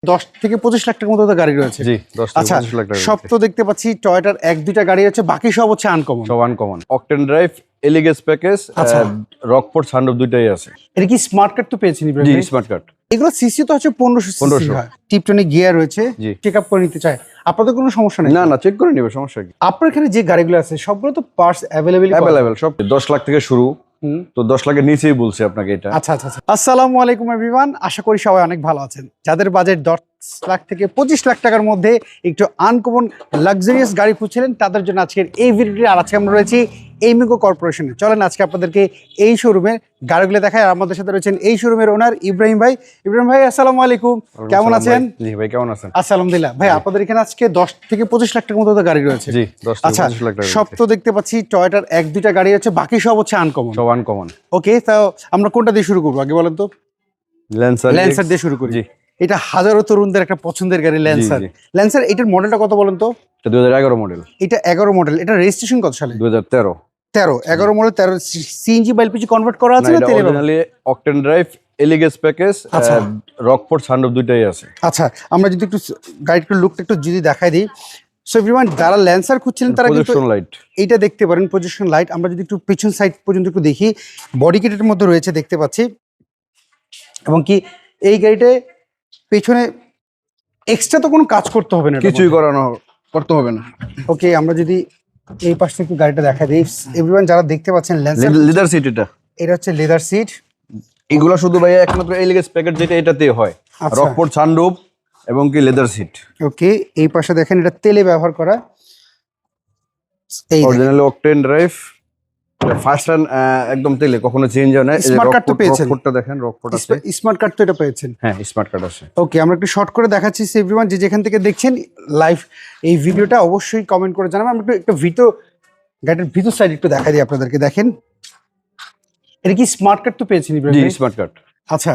10 থেকে 25 লাখ টাকার মতো তো গাড়ি রয়েছে। জি 10 থেকে আচ্ছা 25 লাখ টাকা। সব তো দেখতে পাচ্ছি টয়োটার এক দুইটা গাড়ি আছে, বাকি সব হচ্ছে আনকমন। সব আনকমন। অকটেন ড্রাইভ, এলিগেস প্যাকেজ, আচ্ছা। রকফোর্ড সানরুফ দুইটাই আছে। এটা কি স্মার্ট কার্ড তো পেয়েছেন ইব্রাহিম জি ভাই? Smart card. এগুলো সিসি তো হচ্ছে 1500 সিসি 1500 হয়। টিপটনিক গিয়ার রয়েছে, জি। চেক আপ করে নিতে চায়, আপনাদের কোনো সমস্যা নেই? না না চেক করে নিবে, সমস্যা কি। আপনার এখানে যে গাড়িগুলো আছে সবগুলো তো পার্টস অ্যাভেলেবল? সব 10 লাখ থেকে শুরু। তো 10 লাখের নিচেই বলছি আপনাকে এটা। আচ্ছা আচ্ছা আচ্ছা। আসসালামু আলাইকুম এভরিওয়ান, আশা করি সবাই অনেক ভালো আছেন। যাদের বাজেট 10 লাখ থেকে 25 লাখ টাকার মধ্যে একটু আনকমন লাক্সারিয়াস গাড়ি খুঁজছিলেন, তাদের জন্য আজকের এই ভিডিওটি। আর আজকে আমরা রয়েছি এইমিগো কর্পোরেশনে। চলেন আজকে আপনাদেরকে এই শোরুমের গাড়িগুলো দেখায়। আর আমাদের সাথে রয়েছেন এই শোরুমের ওনার ইব্রাহিম ভাই। ইব্রাহিম ভাই আসসালামু আলাইকুম, কেমন আছেন? জি ভাই কেমন আছেন? আচ্ছা আলহামদুলিল্লাহ। ভাই আপনাদের এখানে আজকে 10 থেকে 25 লাখ টাকার মতো তো গাড়ি রয়েছে। জি 10 থেকে আচ্ছা 25 লাখ টাকা। সব তো দেখতে পাচ্ছি টয়োটার এক দুইটা গাড়ি আছে, বাকি সব হচ্ছে আনকমন। সব আনকমন। ওকে, তাও আমরা কোনটা দিয়ে শুরু করবো আগে বলেন তো? ল্যান্সার দিয়ে শুরু করি। জি। এটা হাজারো তরুণদের একটা পছন্দের গাড়ি ল্যান্সার। জি। ল্যান্সার এটার মডেলটা কত বলেন তো? এটা 2011 মডেল। এটা 11 মডেল। এটা রেজিস্ট্রেশন কত সালে? 2013। 11 মডেল 13। সিএনজি বা এলপিজি কনভার্ট করা আছে না তেলে? অরিজিনালি অকটেন ড্রাইভ, এলিগেস প্যাকেজ, আচ্ছা। রকফোর্ড সানরুফ দুইটাই আছে। আচ্ছা আমরা যদি একটু গাড়িটার লুকটা একটু যদি দেখাই দিই। সো এভরিওয়ান যারা ল্যান্সার খুঁজছিলেন তারা কিন্তু প্রজেকশন লাইট এইটা দেখতে পারেন, প্রজেকশন লাইট। আমরা যদি একটু পিছন সাইড পর্যন্ত একটু দেখি, বডি কিটের মধ্যে রয়েছে দেখতে পাচ্ছি। এবং কি এই গাড়িতে পেছনে এক্সট্রা তো কোনো কাজ করতে হবে না, কিছুই করতে হবে না। ওকে আমরা যদি এই পাশ থেকে একটু গাড়িটা দেখা দিই। এভরিওয়ান যারা দেখতে পাচ্ছেন ল্যান্সার, লেদার সিট এটা হচ্ছে লেদার সিট। এগুলো শুধু ভাই একমাত্র এলিগেস প্যাকেজ যেটা এটাতেই হয়। আচ্ছা। রকফোর্ড সানরুফ এবং কি লেদার সিট। ওকে এই পাশে দেখেন এটা তেলে ব্যবহার করা। এই originally octane drive, first run একদম তেলে, কখনো চেঞ্জ হয় না। এই যে স্মার্ট কার্ড তো পেয়েছেন? রকফোর্ডটা দেখেন, রকফোর্ড আছে। স্মার্ট কার্ড তো এটা পেয়েছেন? হ্যাঁ স্মার্ট কার্ড আছে। ওকে আমরা একটু শর্ট করে দেখাচ্ছি এভরিওয়ান, যে যেখান থেকে দেখছেন লাইভ এই ভিডিওটা অবশ্যই কমেন্ট করে জানাবেন। আমরা একটু গাড়ির ভিতর সাইড একটু দেখা দিই আপনাদেরকে। দেখেন এটা কি স্মার্ট কার্ড তো পেয়েছেন ইব্রাহিম জি ভাই? Smart card. আচ্ছা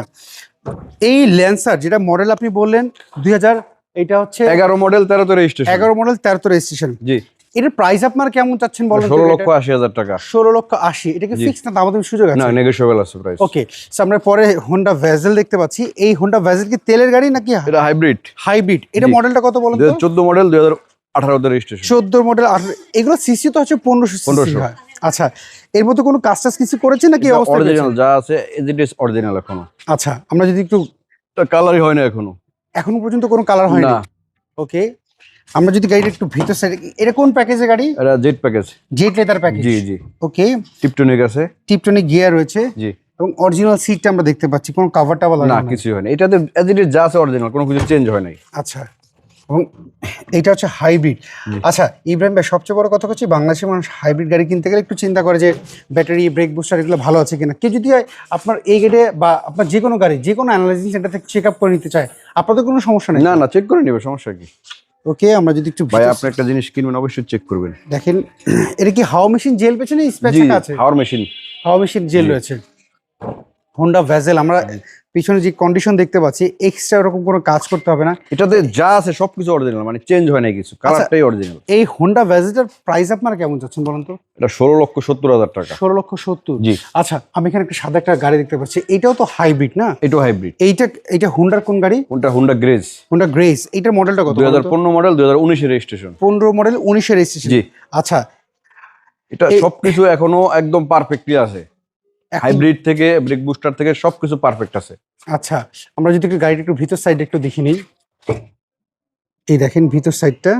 এই ল্যান্সার যেটা মডেল আপনি বললেন 2000, এটা হচ্ছে 11 মডেল 13 তে রেজিস্ট্রেশন। 11 মডেল 13 তো রেজিস্ট্রেশন। জি। এটার প্রাইস আপনারা কেমন চাচ্ছেন বলেন? 16,80,000 টাকা। 16,80,000। এটা কি জি। ফিক্স না দামাদামি সুযোগ আছে? না নেগোশিয়েবল আছে প্রাইস। ওকে আমরা পরে হোন্ডা ভেজেল দেখতে পাচ্ছি। এই হোন্ডা ভেজেল কি তেলের গাড়ি নাকি এটা হাইব্রিড। হাইব্রিড? এটা জি। মডেলটা কত বলেন তো? 2014 মডেল, 2018 তে রেজিস্ট্রেশন। 14 মডেল 18। এগুলো সিসি তো হচ্ছে 1500 সিসি 1500 হয়। আচ্ছা এর মধ্যে কোনো কাজ টাজ কিছু করেছে নাকি অবস্থা? অরিজিনাল যা আছে এজ ইট ইজ অরিজিনাল এখনো। আচ্ছা আমরা যদি একটু, কালারই হয় না এখনো। এখনো পর্যন্ত কোনো কালার হয়নি? না। ওকে আমরা যদি গাড়িটা একটু ভিতর সাইডে, এটা কোন প্যাকেজের গাড়ি? এটা jet package. Jet leather package. জি জি। ওকে টিপটনিক আছে। টিপটনিক গিয়ার রয়েছে জি। এবং অরিজিনাল সিটটা আমরা দেখতে পাচ্ছি, কোনো কভার টাভার না লাগানো নেই। কিছুই হয় না, এটাতে এজ ইট ইজ যা আছে অরিজিনাল, কোনো কিছু চেঞ্জ হয় নাই। আচ্ছা এবং এটা হচ্ছে হাইব্রিড। আচ্ছা ইব্রাহিম ভাই সবচেয়ে বড় কথা হচ্ছে বাংলাদেশের মানুষ হাইব্রিড গাড়ি কিনতে গেলে একটু চিন্তা করে যে ব্যাটারি, ব্রেক বুস্টার এগুলো ভালো আছে কিনা। কেউ যদি আপনার এই গাড়ি বা আপনার যে কোনো গাড়ি যে কোনো অ্যানালাইজিং সেন্টার থেকে চেক আপ করে নিতে চায়, আপনাদের কোনো সমস্যা নেই? না না চেক করে নিবে, সমস্যা কি। ওকে আমরা যদি একটু ভাই আপনি একটা জিনিস কিনবেন অবশ্যই চেক করবেন। দেখেন এটা কি হাওয়া মেশিন জেল পেছনে স্পেস জি আছে? হাওয়ার মেশিন। হাওয়া মেশিন জেল রয়েছে। হোন্ডা ভেজেল আমরা পিছনে যে কন্ডিশন দেখতে পাচ্ছি, এক্সট্রা এরকম কোনো কাজ করতে হবে না। এটাতে যা আছে সবকিছু অরিজিনাল, মানে চেঞ্জ হয় না কিছু, কালারটাই অরিজিনাল। এই হোন্ডা ভেজেলটার প্রাইস আপনারা কেমন চাচ্ছেন বলুন তো? এটা 16,70,000 টাকা। 16,70,000। জি। আচ্ছা আমি এখানে একটা সাদা একটা গাড়ি দেখতে পাচ্ছি, এটাও তো হাইব্রিড না? এটাও হাইব্রিড। এইটা হোন্ডার কোন গাড়ি? কোনটা? Honda grace. Honda grace. এইটার মডেলটা কত? 2015 মডেল, 2019 এর রেজিস্ট্রেশন। 15 মডেল 19 এর রেজিস্ট্রেশন। জি। আচ্ছা এটা সবকিছু এখনো একদম পারফেক্টলি আছে। হাইব্রিড থেকে ব্রেক বুস্টার থেকে সবকিছু পারফেক্ট আছে। আচ্ছা আমরা যদি একটু গাড়িটা একটু ভিতর সাইড একটু দেখে নিই। এই দেখেন ভিতর সাইডটা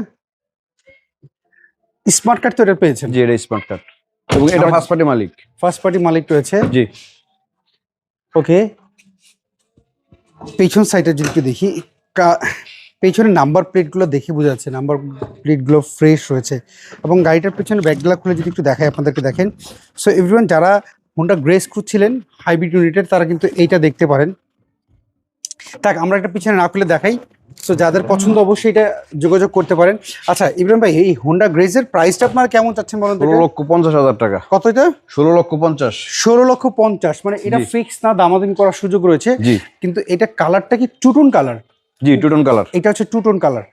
স্মার্ট কার্ড তো এটা পেয়েছেন? জি এটা স্মার্ট কার্ড এবং এটা ফার্স্ট পার্টি মালিক। ফার্স্ট পার্টি মালিক রয়েছে। জি। ওকে পেছন সাইডে যদি একটু দেখি, পেছনে নাম্বার প্লেটগুলো দেখে বোঝা যাচ্ছে নাম্বার প্লেটগুলো ফ্রেশ রয়েছে। এবং গাড়িটার পেছনে ব্যাগগুলো খুলে যদি একটু দেখাই আপনাদেরকে, দেখেন। সো এভরিওয়ান যারা হোন্ডা গ্রেস খুঁজছিলেন হাইব্রিড ইউনিটের, তারা কিন্তু এইটা দেখতে পারেন। তাক আমরা একটা পিছনে না খুলে দেখাই। সো যাদের পছন্দ অবশ্যই এটা যোগাযোগ করতে পারেন। আচ্ছা ইব্রাহিম ভাই এই হোন্ডা গ্রেজের প্রাইসটা আপনারা কেমন চাচ্ছেন বলেন তো? 16,50,000 টাকা। কত এটা? 16,50,000। 16,50,000 মানে এটা ফিক্স না, দামাদামি করার সুযোগ রয়েছে। জি। কিন্তু এটা কালারটা কি টুটুন কালার? জি টু টোন কালার। এটা হচ্ছে টু টোন কালার,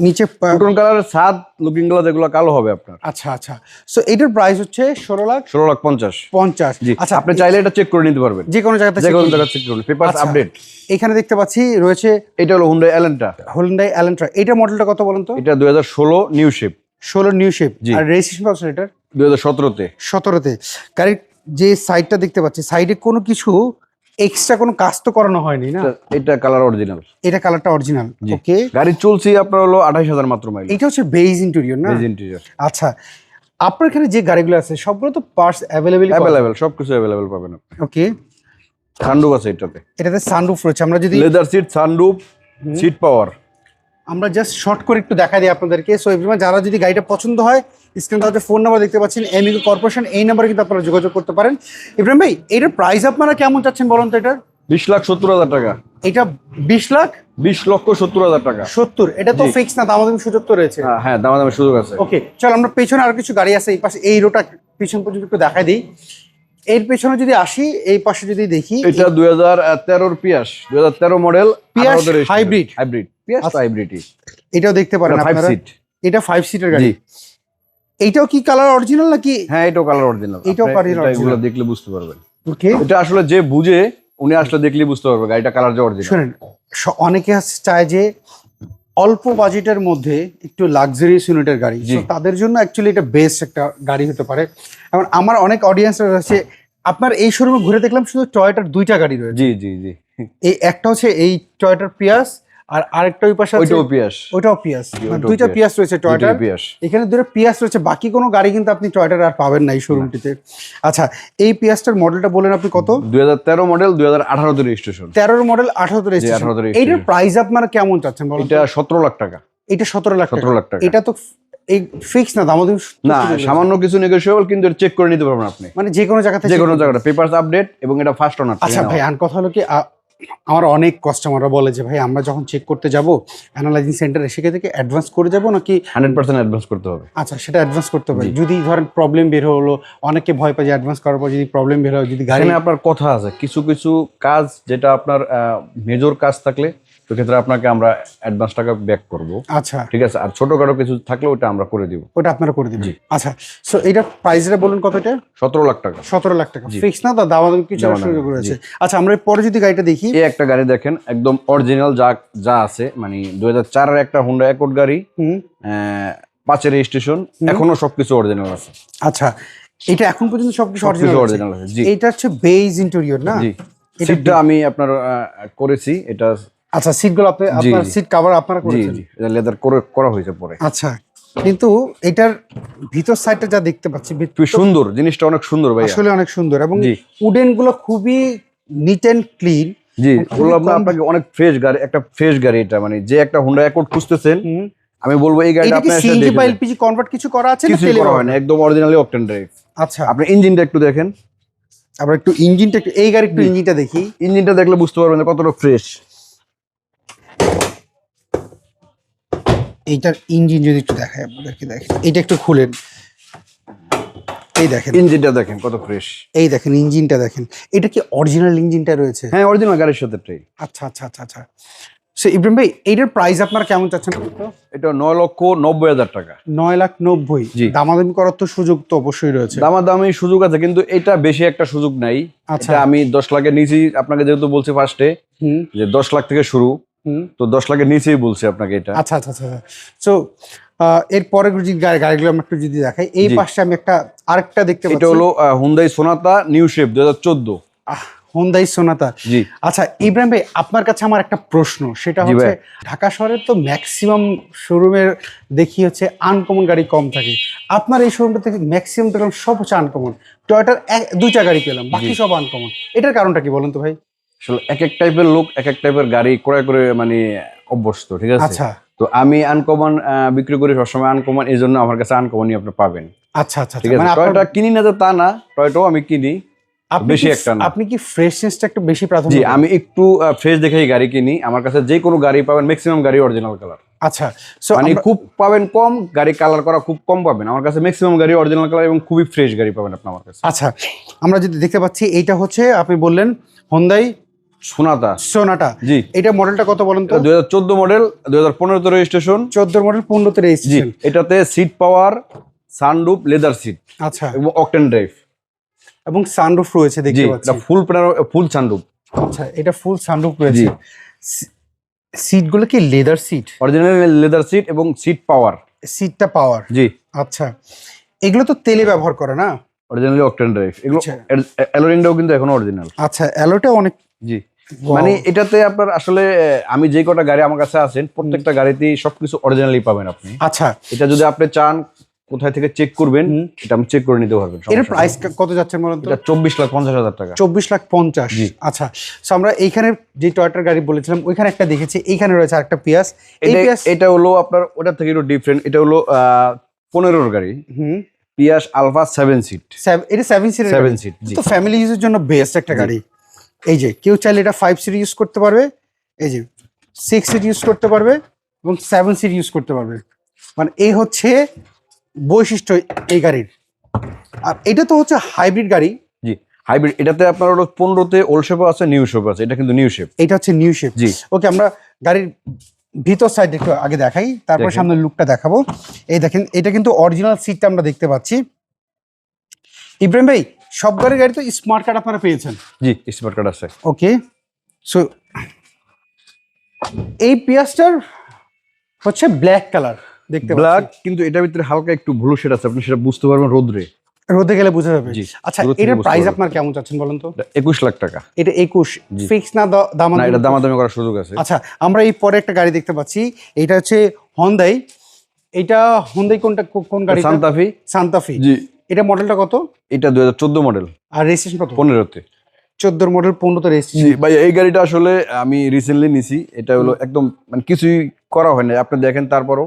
নিচে টু টোন কালারের ছাদ লুকিং গুলো যেগুলো কালো হবে আপনার। আচ্ছা আচ্ছা। সো এটার প্রাইস হচ্ছে 16,50,000। 16,50,000। জি আচ্ছা, আপনি চাইলে এটা চেক করে নিতে পারবেন যে কোনো জায়গাতে যে কোনো জায়গা চেক করুন, পেপারস আচ্ছা। আপডেট। এখানে দেখতে পাচ্ছি রয়েছে এটা হলো হুন্ডাই এলেন্টা। Hyundai Elantra। এটা মডেলটা কত বলুন তো? এটা 2016 নিউ শেপ। 16 new shape. জি। আর রেজিস্ট্রেশন বছর এটার 2017-তে। 17-তে। গাড়ির যে সাইডটা দেখতে পাচ্ছি, সাইডে কোনো কিছু এক্সট্রা কোনো কাজ তো করানো হয়নি না? এটা কালার অরিজিনাল। এটা কালারটা অরিজিনাল। জি। ওকে। গাড়ি চলছে আপনার হলো 28,000 মাত্র মাইল। এটা হচ্ছে বেজ ইন্টেরিয়র না? Beige interior. আচ্ছা, আপনার এখানে যে গাড়িগুলো আছে সবগুলো তো পার্টস অ্যাভেলেবেল। সবকিছু অ্যাভেলেবেল পাবেন আপনি। ওকে। সানরুফ আছে এটাতে। এটাতে সানরুফ রয়েছে। আমরা যদি leather seat, sunroof, seat power. আমরা জাস্ট শর্ট করে একটু দেখা দিই আপনাদেরকে। সো এভরিওয়ান, যারা যদি গাড়িটা পছন্দ হয়, স্ক্রিনে তাদের ফোন নাম্বার দেখতে পাচ্ছেন, এমিগো কর্পোরেশন, এই নাম্বারে কিন্তু আপনারা যোগাযোগ করতে পারেন। ইব্রাহিম ভাই, এটার প্রাইস আপনারা কেমন চাচ্ছেন বলুন তো? এটার 20,70,000 টাকা। এটা 20,70,000। 20,70,000 টাকা। 70, এটা তো জি। ফিক্স না, দামাদামি সুযোগ তো রয়েছে। হ্যাঁ দামাদামি সুযোগ আছে। ওকে, চল আমরা পেছনে আর কিছু গাড়ি আছে এই পাশে, এই রোটা পিছন পর্যন্ত একটু দেখাই দিই। এর পেছনে যদি আসি, এই পাশে যদি দেখি, এটা 2013 পিয়াস, 2013 মডেল, পিয়াস হাইব্রিড। পিয়াস হাইব্রিড। এটাও দেখতে পারেন 5 আপনারা। সিট। এটা 5 সিটের গাড়ি। জি। এইটাও কি কালার অরিজিনাল নাকি? হ্যাঁ এটাও কালার অরিজিনাল। এটাও colour original। এগুলো দেখলে বুঝতে পারবেন। ওকে। এটা আসলে যে বুঝে উনি আসলে দেখলেই বুঝতে পারবে গাড়িটা কালার যে অরিজিনাল। শুনেন, অনেকে চায় যে অল্প বাজেটের মধ্যে একটু লাক্সারিয়াস ইউনিটের গাড়ি, জি। So তাদের জন্য অ্যাকচুয়ালি এটা বেস্ট একটা গাড়ি হতে পারে। এবং আমার অনেক অডিয়েন্স রয়েছে, আপনার এই শোরুমে ঘুরে দেখলাম শুধু টয়োটার 2টা গাড়ি রয়েছে। জি জি জি। এই একটা হচ্ছে এই টয়োটার পিয়াস, আর আরেকটা ওই পাশে আছে ওইটাও পিয়াস। ওটাও পিয়াস। ওটাও মানে 2টা পিয়াস। পিয়াস রয়েছে টয়োটার। দুইটাই পিয়াস। এখানে 2টা পিয়াস রয়েছে, বাকি কোনো গাড়ি কিন্তু আপনি টয়োটার আর পাবেন না এই শোরুমটিতে। আচ্ছা, এই পিয়াসটার মডেলটা বলেন আপনি কত? 2013 মডেল, 2018-তে রেজিস্ট্রেশন। 13 মডেল, 18 জি, 18 রেজিস্ট্রেশন। এইটার প্রাইস আপনারা কেমন চাচ্ছেন বলুন? এটা 17 লাখ টাকা। এটা 17 লাখ 17 লাখ টাকা। এটা তো এই ফিক্স না, দামাদামি না, সামান্য কিছু নেগোশিয়েবল, কিন্তু চেক করে নিতে পারবেন আপনি মানে যে কোনো জায়গাতে, যে কোনো জায়গাটা, পেপারস আপডেট, এবং এটা ফার্স্ট ওনার। আচ্ছা ভাই, আন কথা হলো কি, আমার অনেক কাস্টমাররা বলে যে ভাই আমরা যখন চেক করতে যাব অ্যানালাইজিং সেন্টারে, সেখান থেকে অ্যাডভান্স করে যাব নাকি? 100% অ্যাডভান্স করতে হবে। আচ্ছা, সেটা অ্যাডভান্স করতে হবে। জি। যদি ধরেন প্রবলেম বের হলো, অনেকে ভয় পায় যে অ্যাডভান্স করার পর যদি প্রবলেম বের হয়, যদি গাড়ি এখানে আপনার কথা আছে, কিছু কিছু কাজ যেটা আপনার মেজর কাজ থাকলে তো ক্ষেত্রে আপনাকে আমরা অ্যাডভান্স টাকা ব্যাক করব। আচ্ছা, ঠিক আছে, আর ছোটখাটো কিছু থাকলে ওটা আমরা করে দিব। ওটা আপনারা করে দিবেন। জি। আচ্ছা, সো এটা প্রাইসটা বলুন কত? এটা 17 লাখ টাকা। 17 লাখ টাকা জি। ফিক্স না, দামাদামি কিছু দামাদামি, সুযোগ রয়েছে। জি। আচ্ছা, আমরা পরে যদি গাড়িটা দেখি, এই একটা গাড়ি দেখেন, একদম অরিজিনাল যা আছে, মানে 2004 এর একটা হুন্ডা অ্যাকর্ড গাড়ি, 5-এর রেজিস্ট্রেশন, এখনো সবকিছু অরিজিনাল আছে। আচ্ছা, এটা এখন পর্যন্ত সবকিছু সবকিছু অরিজিনাল অরিজিনাল আছে। জি এটা হচ্ছে বেজ ইন্টেরিয়র না? জি। এটা সিটটা আমি আপনার করেছি এটা। আচ্ছা, সিটগুলো আপনার জি। সিট কভার আপনারা জি করেছেন? জি, এটা লেদার করা হয়েছে পরে। আচ্ছা, কিন্তু এটার ভিতর সাইডটা যা দেখতে পাচ্ছি, খুবই সুন্দর, জিনিসটা অনেক সুন্দর ভাই। আসলে অনেক সুন্দর, এবং জি। উডেন গুলো খুবই নিট এন্ড ক্লিন। জি, খুবই বললাম না কম- আপনাকে, অনেক ফ্রেশ গাড়ি, একটা ফ্রেশ গাড়ি এটা, মানে যে একটা হুন্ডা অ্যাকর্ড খুঁজতেছেন, আমি বলবো এই গাড়িটা এটা কি আপনি এসে সিএনজি দেখে বা যান। এলপিজি কনভার্ট কিছু করা আছে না কিছুই তেলে করা হয় না, একদম অরিজিনালি অকটেন ড্রাইভ। আচ্ছা, আপনি ইঞ্জিনটা একটু দেখেন। আমরা একটু ইঞ্জিনটা এই গাড়ি একটু জি। ইঞ্জিনটা দেখি। ইঞ্জিনটা দেখলে বুঝতে পারবেন যে কতটা ফ্রেশ। এইটার ইঞ্জিন যদি একটু দেখাই আপনাদেরকে, দেখেন এটা একটু খুলেন, এই দেখেন, ইঞ্জিনটা দেখেন কত ফ্রেশ। এই দেখেন ইঞ্জিনটা দেখেন। এটা কি অরিজিনাল ইঞ্জিনটা রয়েছে? হ্যাঁ, অরিজিনাল গাড়ির সাথে ট্রেই। আচ্ছা আচ্ছা আচ্ছা আচ্ছা। সো ইব্রাহিম ভাই, এইটার প্রাইস আপনারা কেমন চাচ্ছেন? এটা 9,90,000 টাকা। 9,90,000। জি। দামাদামি করার তো সুযোগ তো অবশ্যই রয়েছে। দামাদামি সুযোগ আছে, কিন্তু এটা বেশি একটা সুযোগ নাই। আচ্ছা। এটা আমি 10 লাখের নিচেই আপনাকে যেহেতু বলছি ফার্স্টে হুম যে 10 লাখ থেকে শুরু, হুম। তো 10 লাখের নিচেই বলছি আপনাকে এটা। আচ্ছা আচ্ছা আচ্ছা। সো এরপরে যদি গাড়িগুলো আমরা একটু যদি দেখাই, এই জি। পাশে আমি আরেকটা দেখতে পাচ্ছি। এটা হলো Hyundai Sonata new shape 2014। Hyundai Sonata. জি। আচ্ছা ইব্রাহিম ভাই, আপনার কাছে আমার একটা প্রশ্ন, সেটা জি হচ্ছে ভাই। ঢাকা শহরের তো ম্যাক্সিমাম শোরুমের দেখি হচ্ছে আনকমন গাড়ি কম থাকে, আপনার এই শোরুমটা থেকে ম্যাক্সিমাম দেখলাম সব হচ্ছে আনকমন। টয়োটার 2টা গাড়ি পেলাম, বাকি সব আনকমন। এটার কারণটা কি বলুন তো ভাই? আসলে এক এক টাইপের লোক এক এক টাইপের গাড়ি ক্রয় করে মানে অভ্যস্ত, ঠিক আছে। আচ্ছা তো আমি আনকমন বিক্রি করি সবসময় আনকমন, এই জন্য আমার কাছে আনকমনই আপনি পাবেন। আচ্ছা আচ্ছা। ঠিক আছে, মানে টয়টা কিনি না যে তা না, টয়টাও আমি কিনি, বেশি একটা না। আপনি কি ফ্রেশনেসটা একটু বেশি প্রাধান্য জি, দেন? আমি একটু ফ্রেশ দেখেই গাড়ি কিনি। আমার কাছে যে কোনো গাড়ি পাবেন, ম্যাক্সিমাম গাড়ি অরিজিনাল কালার। আচ্ছা, সো মানে খুব পাবেন কম গাড়ি কালার করা, খুব কম পাবেন আমার কাছে। ম্যাক্সিমাম গাড়ি অরিজিনাল কালার এবং খুবই ফ্রেশ গাড়ি পাবেন আপনি আমার কাছে। আচ্ছা, আমরা যদি দেখতে পাচ্ছি এইটা হচ্ছে আপনি বললেন হোন্ডাই সোনাটা সোনাটা, জি এটা মডেলটা কত বলেন তো? 2014 মডেল, 2015 রেজিস্ট্রেশন। 14 মডেল, 15 জি, রেজিস্ট্রেশন। এটাতে seat power, sunroof, leather seat আচ্ছা, এবং অকটেন ড্রাইভ। এবং সানরুফ রয়েছে জি, দেখতে পাচ্ছি। এটা ফুল সানরুফ। আচ্ছা, এটা ফুল সানরুফ জি, রয়েছে। সিটগুলো কি leather seat? Original leather seat এবং সিট পাওয়ার। সিটটা পাওয়ার। জি, আচ্ছা, এগুলো তো তেলে ব্যবহার করে না? অরিজিনালি অকটেন ড্রাইভ এগুলো। আচ্ছা। অ্যালোরিংটাও কিন্তু এখনো অরিজিনাল। আচ্ছা, অ্যালোটা অনেক। জি, Wow. মানে এটাতে আপনার আসলে আমি যে কটা গাড়ি আমার কাছে আছেন প্রত্যেকটা গাড়িতেই সবকিছু অরিজিনালি পাবেন আপনি। আচ্ছা, এটা যদি আপনি চান কোথায় থেকে চেক করবেন, এটা আমি চেক করে নিতে পারবেন। এর প্রাইস কত যাচ্ছে বলুন তো? এটা 24,50,000 টাকা। 24,50,000। জি। আচ্ছা, সো আমরা এইখানে যে টয়োটার গাড়ি বলেছিলাম ওইখানে একটা দেখেছি, এইখানে রয়েছে আরেকটা পিয়াস। এই পিয়াস, এটা হলো আপনার ওটা থেকে একটু ডিফারেন্ট। এটা হলো 15 গাড়ি, হুম, পিয়াস আলফা 7 সিট। এটা 7 সিটের 7 সিট, জি। তো ফ্যামিলি ইউজের জন্য বেস্ট একটা গাড়ি। এই যে কেউ চাইলে এটা 5 সিট ইউজ করতে পারবে, এই যে 6 সিট ইউজ করতে পারবে এবং 7 সিট ইউজ করতে পারবে। মানে এই হচ্ছে বৈশিষ্ট্য এই গাড়ির। আর এটা তো হচ্ছে হাইব্রিড গাড়ি। জি, হাইব্রিড। এটাতে আপনার হলো 15তে ওল্ড শেপ আছে, নিউ শেপ আছে। এটা কিন্তু নিউ শেপ। এটা হচ্ছে নিউ শেপ। জি। ওকে, আমরা গাড়ির ভিতর সাইড একটু আগে দেখাই, তারপর দেখেন। সামনের লুকটা দেখাবো। এই দেখেন, এটা কিন্তু অরিজিনাল সিটটা আমরা দেখতে পাচ্ছি। ইব্রাহিম ভাই, সব গাড়ি তো স্মার্ট কার্ড আপনারা পেয়েছেন? জি, স্মার্ট কার্ড আছে। ওকে, সো এই পিয়াসটার হচ্ছে ব্ল্যাক কালার দেখতে ব্ল্যাক, পাচ্ছি। কিন্তু এটার ভিতরে হালকা একটু ব্লু শেড আছে, আপনি সেটা বুঝতে পারবেন রোদ্রে। রোদে গেলে বোঝা যাবে। জি, আচ্ছা, রোদ থেকে এটার বুঝতে প্রাইস পারবেন। আপনার কেমন চাচ্ছেন বলেন তো? এটা 21 লাখ টাকা। এটা 21 জি। ফিক্স না না, দামাদামি? এটা দামাদামি করার সুযোগ আছে। আচ্ছা, আমরা এই পরে একটা গাড়ি দেখতে পাচ্ছি, এটা হচ্ছে হন্ডাই। এটা হন্ডাই কোন গাড়ি? সান্তাফি। সান্তাফি। জি, এটা মডেলটা কত? এটা 2014 মডেল, আর রেজিস্ট্রেশন কত? 15তে। 14 মডেল, 15 রেজিস্ট্রেশন। জি ভাই, এই গাড়িটা আসলে আমি রিসেন্টলি নিছি। এটা হলো একদম মানে কিছুই করা হয় না, আপনি দেখেন। তারপরও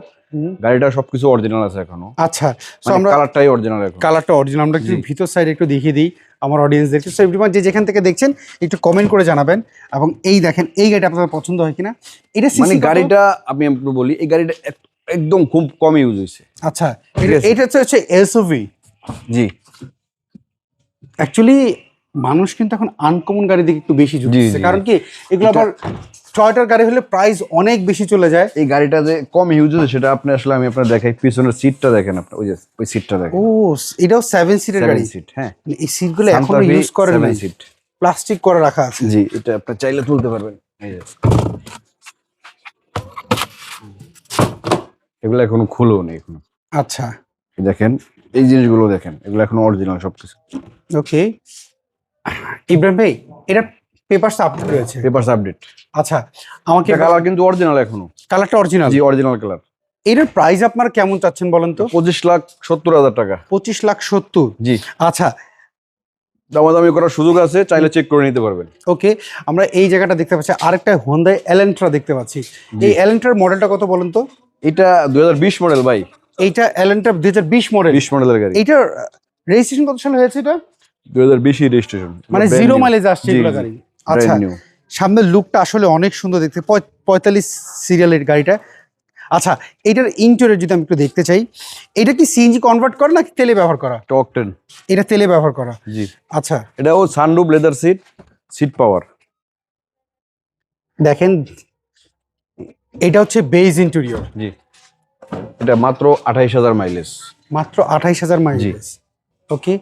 গাড়িটা সবকিছু অরিজিনাল আছে এখনো। আচ্ছা, সো মানে আমরা কালারটাই অরিজিনাল এখন। কালারটা অরিজিনাল, আমরা একটু ভিতর সাইড একটু দেখিয়ে দিই আমার অডিয়েন্সদেরকে। সো এভরিওয়ান যে যেখান থেকে দেখছেন একটু কমেন্ট করে জানাবেন। এবং এই দেখেন, এই গাড়িটা আপনাদের পছন্দ হয় কিনা। এটা মানে সিসি কত? গাড়িটা আমি একটু বলি, এই গাড়িটা একদম খুব কম ইউজ হয়েছে। আচ্ছা, ঠিক আছে। এটা হচ্ছে এসইউভি। জি, অ্যাকচুয়ালি মানুষ কিন্তু এখন আনকমন গাড়ি দিকে একটু বেশি ঝুঁকছে, জি। কারণ কি এগুলো আবার টয়োটার গাড়ি হলে প্রাইস অনেক বেশি চলে যায়। এই গাড়িটা যে কম ইউজ হয়েছে সেটা আপনি আসলে আমি আপনার দেখাই। পিছনের সিটটা দেখেন, আপনি ওই যে ওই সিটটা দেখেন। ও, এটাও 7 সিটের গাড়ি। 7 সিট, হ্যাঁ। মানে এই সিটগুলো এখনো ইউজ করেন নাই, সিট। প্লাস্টিক করে রাখা আছে। জি, এটা আপনি চাইলে তুলতে পারবেন। এই যে এগুলো এখনো খুলেও নেই এখনো। আচ্ছা, এই দেখেন, এই জিনিসগুলো দেখেন, এগুলো এখনো অরিজিনাল সবকিছু। ওকে ইব্রাহিম ভাই, এটা পেপারস আপডেট রয়েছে? Papers update. আচ্ছা, আমাকে কালার কিন্তু অরিজিনাল এখনো। কালারটা অরিজিনাল? জি, অরিজিনাল কালার। এটার প্রাইস আপনার কেমন চাচ্ছেন বলেন তো? 25,70,000 টাকা। 25,70,000। জি, আচ্ছা, দামাদামি করার সুযোগ আছে, চাইলে চেক করে নিতে পারবেন। ওকে, আমরা এই জায়গাটা দেখতে পাচ্ছি, আরেকটা হোন্ডাই এলেন্ট্রা দেখতে পাচ্ছি। এই এলেন্ট্রার মডেলটা কত বলেন তো? এটা 2020 মডেল ভাই। এইটা এলেন্ট্রা 2020 মডেল। 20 মডেলের গাড়ি। এইটার রেজিস্ট্রেশন কত সালে হয়েছে এটা? 2020 রেজিস্ট্রেশন, মানে জিরো মাইলেজ আসছে এগুলো গাড়ি। আচ্ছা, সামনের লুকটা আসলে অনেক সুন্দর দেখতে, 45 সিরিয়ালের গাড়িটা। আচ্ছা, এটার ইন্টেরিয়র যদি আমি একটু দেখতে চাই, এটা কি সিএনজি কনভার্ট করা নাকি তেলে ব্যবহার করা? টক 10। এটা তেলে ব্যবহার করা। জি, আচ্ছা, এটা ও sunroof, leather seat, seat power. দেখেন, এটা হচ্ছে বেজ ইন্টেরিয়র। জি, এটা মাত্র 28,000 মাইলেজ। মাত্র 28,000 মাইলেজ। ওকে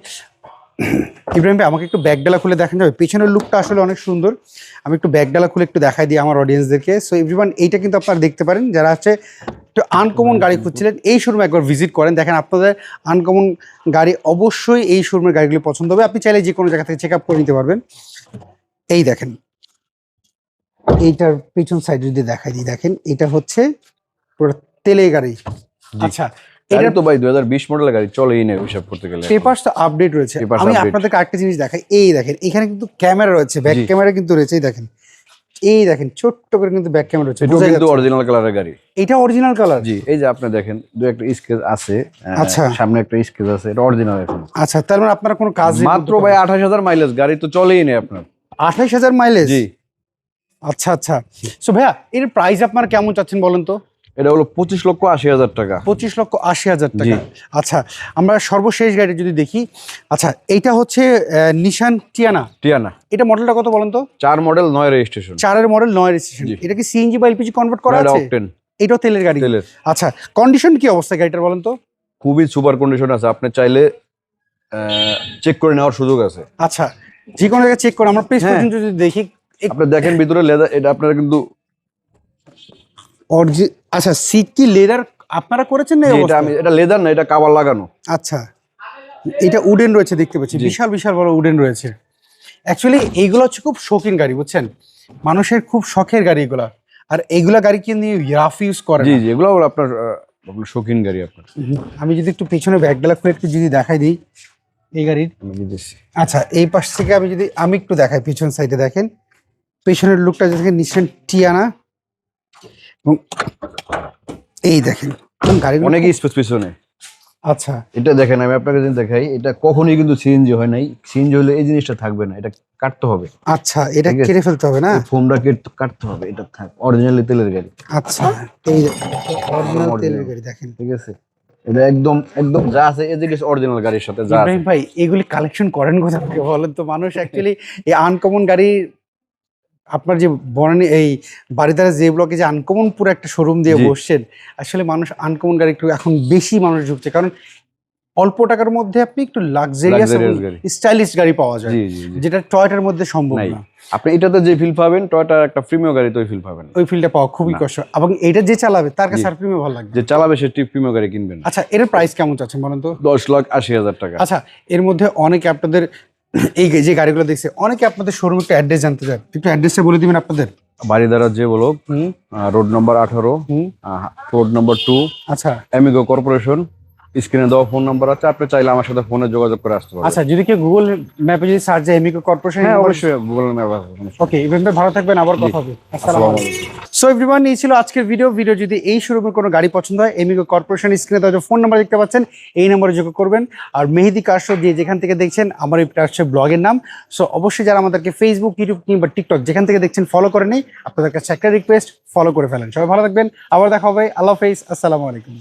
ইব্রাহিম ভাই, আমাকে একটু ব্যাকডালা খুলে দেখান যাবে? পেছনের লুকটা আসলে অনেক সুন্দর। আমি একটু ব্যাকডালা খুলে একটু দেখাই দিই আমার অডিয়েন্সদেরকে। সো এভরিওয়ান, এইটা কিন্তু আপনারা দেখতে পারেন, যারা হচ্ছে একটু আনকমন গাড়ি খুঁজছিলেন এই শোরুমে একবার ভিজিট করেন। দেখেন, আপনাদের আনকমন গাড়ি অবশ্যই এই শোরুমের গাড়িগুলো পছন্দ হবে। আপনি চাইলে যে কোনো জায়গা থেকে চেক আপ করে নিতে পারবেন। এই দেখেন, এইটার পেছন সাইড যদি দেখাই দিই, দেখেন এটা হচ্ছে পুরো তেলে গাড়ি। আচ্ছা, এটা তো ভাই 2020 মডেলের গাড়ি, চলেই না হিসাব করতে গেলে। পেপারস তো আপডেট রয়েছে। Papers আমি update। আপনাদেরকে আরেকটা জিনিস দেখাই, এই দেখেন, এখানে কিন্তু ক্যামেরা রয়েছে, ব্যাক জি। ক্যামেরা কিন্তু রয়েছে। এই দেখেন, এই দেখেন ছোট্ট করে কিন্তু ব্যাক ক্যামেরা রয়েছে। এটা বোঝা কিন্তু যাচ্ছে? অরিজিনাল কালারের গাড়ি। এটা অরিজিনাল কালার? জি, এই যে আপনি দেখেন দু একটা স্কেচ আছে। আচ্ছা। সামনে একটা স্কেচ আছে, এটা অরিজিনাল এখন। আচ্ছা, তার মানে আপনারা কোনো কাজ মাত্র ভাই 28,000 মাইলেজ, গাড়ি তো চলেই নেই আপনার। 28,000 মাইলেজ? জি, আচ্ছা আচ্ছা। সো ভাইয়া, এর প্রাইস আপনারা কেমন চাচ্ছেন বলেন তো? এটা হলো 25,80,000 টাকা। 25,80,000 জি। টাকা। আচ্ছা, আমরা সর্বশেষ গাড়ি যদি দেখি, আচ্ছা এইটা হচ্ছে নিশান টিয়ানা। টিয়ানা এটা মডেলটা কত বলেন তো? 4 মডেল 9 রেজিস্ট্রেশন। 4 model 9 registration. জি। এটা কি সিএনজি বা এলপিজি কনভার্ট করা এটা আছে? অকটেন এটাও তেলের গাড়ি। তেলের। আচ্ছা, কন্ডিশন কি অবস্থা গাড়িটার বলেন তো? খুবই সুপার কন্ডিশন আছে, আপনি চাইলে চেক করে নেওয়ার সুযোগ আছে। আচ্ছা, যে কোনো জায়গায় চেক করে আমরা পেজ হ্যাঁ। পর্যন্ত যদি দেখি আপনি দেখেন ভিতরে লেদার, এটা আপনারা কিন্তু আচ্ছা, সিট কি লেদার আপনারা করেছেন না এই জি, এটা অবস্থায়? আমি এটা লেদার না, এটা কাভার লাগানো। আচ্ছা, এটা উডেন রয়েছে দেখতে পাচ্ছি, জি। বিশাল বিশাল বড় উডেন রয়েছে। অ্যাকচুয়ালি এইগুলো হচ্ছে খুব শৌখিন গাড়ি, বুঝছেন, মানুষের খুব শখের গাড়ি এগুলা। আর এইগুলা গাড়ি কিন্তু রাফ ইউজ করে জি না। জি, এগুলো হলো আপনার আপনার শৌখিন গাড়ি আপনার। আমি যদি একটু পিছনে ব্যাকডালা খুলে একটু যদি দেখাই দিই এই গাড়ির। আমি দিতেছি। আচ্ছা, এই পাশ থেকে আমি একটু দেখাই, পিছন সাইডে দেখেন পেছনের লুকটা দেখেন, নিশ্চয় টিয়ানা। এবং এই দেখেন গাড়িগুলো অনেক স্পেস পিছনে। আচ্ছা এটা দেখেন, আমি আপনাকে যদি দেখাই, এটা কখনোই কিন্তু সিএনজি হয় নাই। সিএনজি হলে এই জিনিসটা থাকবে না, এটা কাটতে হবে। আচ্ছা, এটা ঠিক আছে। কেটে ফেলতে হবে না? ফোমটা কাটতে হবে, এটা থাক অরিজিনালি তেলের গাড়ি। আচ্ছা, এই অরিজিনাল তেলের গাড়ি দেখেন। ঠিক আছে, এটা একদম একদম যা আছে এই জিনিস অরিজিনাল গাড়ির সাথে যা আছে। ইব্রাহিম ভাই, এগুলি কালেকশন করেন কোথা থেকে বলেন তো? মানুষ অ্যাকচুয়ালি এই আনকমন গাড়ি, আপনার যে বনানী এই বারিধারা যে ব্লকে যে আনকমন পুরো একটা শোরুম দিয়ে জি। বসছেন, আসলে মানুষ আনকমন গাড়ি একটু এখন বেশি মানুষ ঢুকছে, কারণ অল্প টাকার মধ্যে আপনি একটু লাক্সারিয়াস Luxurious গাড়ি। স্টাইলিশ গাড়ি পাওয়া যায়, জি জি জি। যেটা টয়টার মধ্যে সম্ভব নাই, না। আপনি এটাতে যে ফিল পাবেন, টয়টার একটা প্রিমিয়াম গাড়িতে ওই ফিল পাবেন না। ওই ফিল্ডটা পাওয়া খুবই না। কষ্ট, এবং এটা যে চালাবে তার কাছে জি। আর প্রিমিয়াম ভালো লাগবে। যে চালাবে সে প্রিমিয়াম গাড়ি কিনবেন। আচ্ছা, এর প্রাইস কেমন চাচ্ছেন বলেন তো? 10,80,000 টাকা। আচ্ছা, এর মধ্যে অনেকে আপনাদের এই যে গাড়িগুলো দেখছে, অনেকে আপনাদের শোরুম একটু অ্যাড্রেস জানতে চায়, একটু অ্যাড্রেসটা বলে দিবেন আপনাদের। বারিধারা যে বলক, হুম রোড নম্বর 18, হুম রোড নম্বর 2, আচ্ছা অ্যামিগো কর্পোরেশন। স্ক্রিনে দেওয়া ফোন নাম্বার আছে, আপনি চাইলে আমার সাথে ফোনে যোগাযোগ করে আসতে পারবেন। আচ্ছা, যদি কেউ গুগল ম্যাপে যদি সার্চ যায় এমিকো কর্পোরেশন, হ্যাঁ অবশ্যই গুগল ম্যাপ আছে। ওকে, ইভেন ভাই ভালো থাকবেন, আবার কথা হবে। আসসালামু আলাইকুম। সো এভরিওয়ান, এই ছিল আজকের ভিডিও যদি এই শোরুমের কোনো গাড়ি পছন্দ হয়, এমিকো কর্পোরেশন স্ক্রিনে দেওয়া যে ফোন নাম্বার দেখতে পাচ্ছেন, এই নম্বরে যোগাযোগ করবেন। আর মেহেদি কার শো যে যেখান থেকে দেখছেন, আমার এটা হচ্ছে ব্লগের নাম। সো অবশ্যই যারা আমাদেরকে ফেসবুক, ইউটিউব কিংবা টিকটক যেখান থেকে দেখছেন ফলো করে নেই, আপনাদের কাছে একটা রিকোয়েস্ট, ফলো করে ফেলেন। সবাই ভালো থাকবেন, আবার দেখা হবে। আল্লাহ হাফেজ, আসসালামু আলাইকুম।